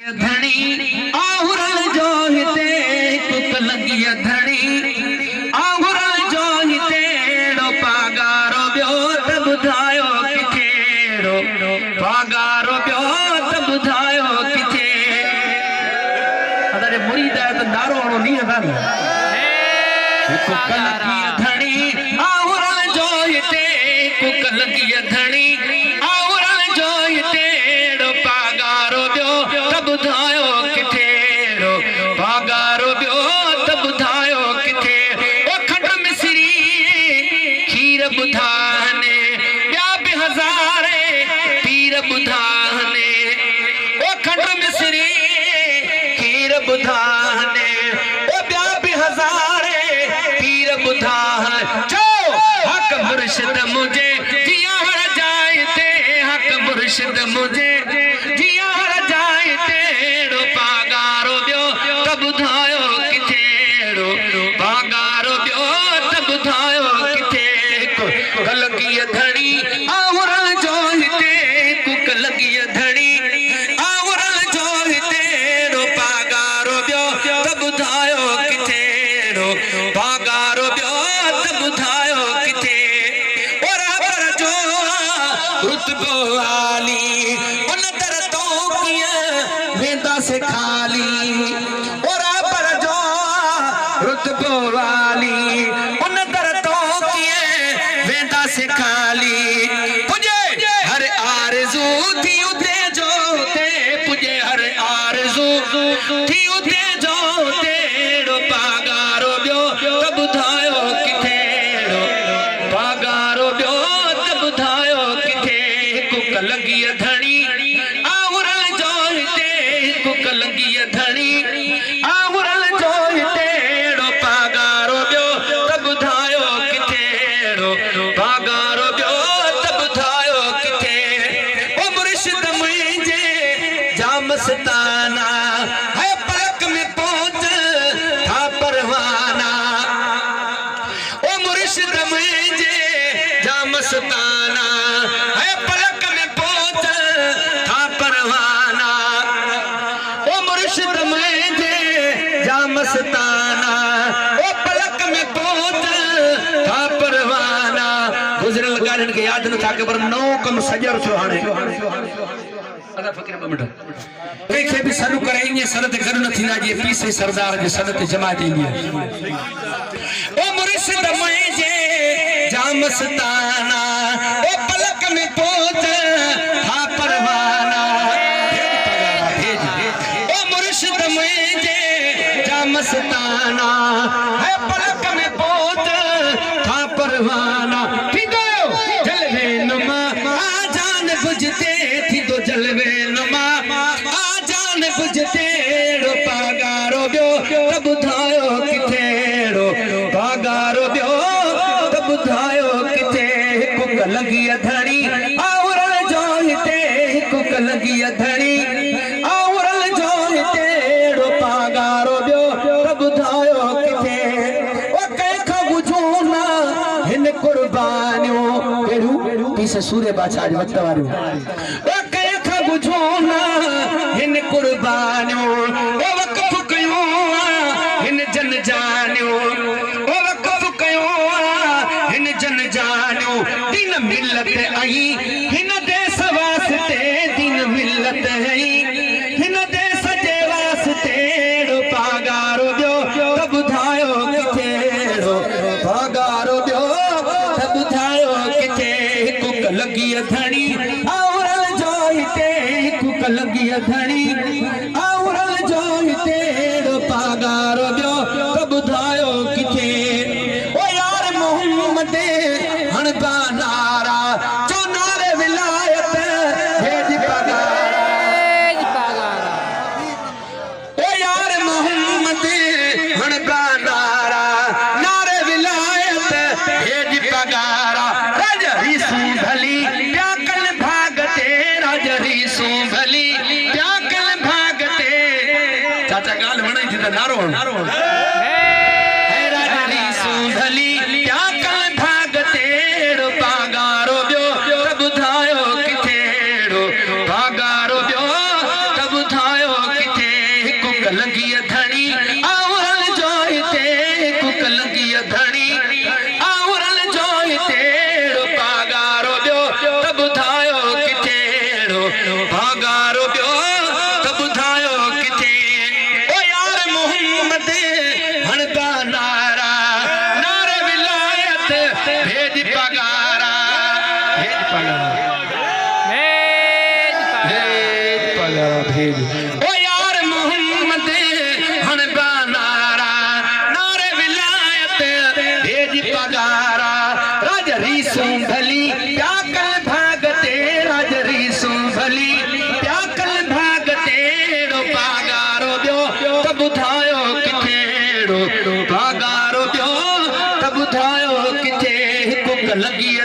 धणी आहुरल जो हिते कुक लगी धणी आहुरल जो हिते पागारो बियो त बुधायो किथे पागारो बियो त बुधायो किथे अरे मुरीद है तो नारो हणो नी अदानी कुक लगी धणी आहुरल जो हिते कुक लगी धणी आहुरल जो हिते पागारो बियो बुधायो किथे पागारो बियो त बुधायो किथे ओ खंड मिसरी खीर बुधाने ॿिया बि हज़ारे पीर बुधाने ओ खंड मिसरी खीर बुधाने ओ ॿिया बि हज़ारे पीर बुधाने जो हक मुर्शिद मुझे जिया हर जाए ते हक मुर्शिद मुझे से खाली और पर जो रुतबो वाली उन दर तो किए वेंदा से खाली पुजे हर आरज़ू थी उते जो ते पुजे हर आरज़ू थी उते जो ते पागारो बियो त बुधायो किथे पागारो बियो त बुधायो किथे कुक लगी धणी लगी धणी आहुरल जो हिते पागारो बियो त बुधायो किथे पागारो बियो त बुधायो किथे ओ मुर्शिद मुंहिंजे जाम सताना है पलक में पहुंच था परवाना ओ मुर्शिद मुंहिंजे जाम सताना है पलक में पहुंच था परवाना मुर्शिद मुझे जामस्ताना ओ पलक में पहुंच था परवाना गुजरल गारन के याद न था के पर नौ कम सजर सुहाने अदा फकीर बमट कई के भी सरू करेंगे सनत घर न थीना जी पीसे सरदार जे सनत जमा देंगे ओ मुर्शिद मुझे जामस्ताना ओ पलक में पहुंच था परवाना मस्ताना है पलक में पहुंच था परवाना थींदो जलवे नुमा आ जान बुझते थींदो जलवे नुमा आ जान बुझते पागारो बियो त बुधायो किथे पागारो बियो त बुधायो किथे कुक लगी धणी आहुरल जो हिते कुक लगी धणी आहुरल जो हिते पागारो बियो बुधायो किथे ओ कैखा बुझोना हिन कुर्बानियो केड़ू पीसे सूर्य बादशाह वक्त वारियो ओ कैखा बुझोना हिन कुर्बानियो ओ वक़्फ कयो हिन जन जानियो ओ वक़्फ कयो हिन जन जानियो दिन मिलत आई हिन देश वास्ते दिन मिलत आई हिन देश जे वास्ते पागारो बियो त बुधायो किथे पागारो बियो त बुधायो किथे कुक लगी धणी आहुरल जो हिते कुक लगी धणी आहुरल जो हिते पागारो बियो त बुधायो किथे ओ यार मोहम्मद हणबा नारा चो नारे विलायत हेज पगार ओ यार मोहम्मद हणबा नारा नारे विलायत हेज पगारा राजरी सूंभली प्याकल भागते राजरी सूंभली प्याकल भागते चाचा गाल वणे थी त नारो राजरी सूंभली प्याकल भागते पागारो बियो त बुधायो किथे पागारो बियो त बुधायो ओ यार मोहम्मद हन बनारा नारे विलायत भेज पगारा राजरी सुंभली क्या कल भागते राजरी सुंभली क्या कल भागते रो पगारो दियो तब उठायो किथे रो पगारो दियो तब उठायो किथे कुक लगी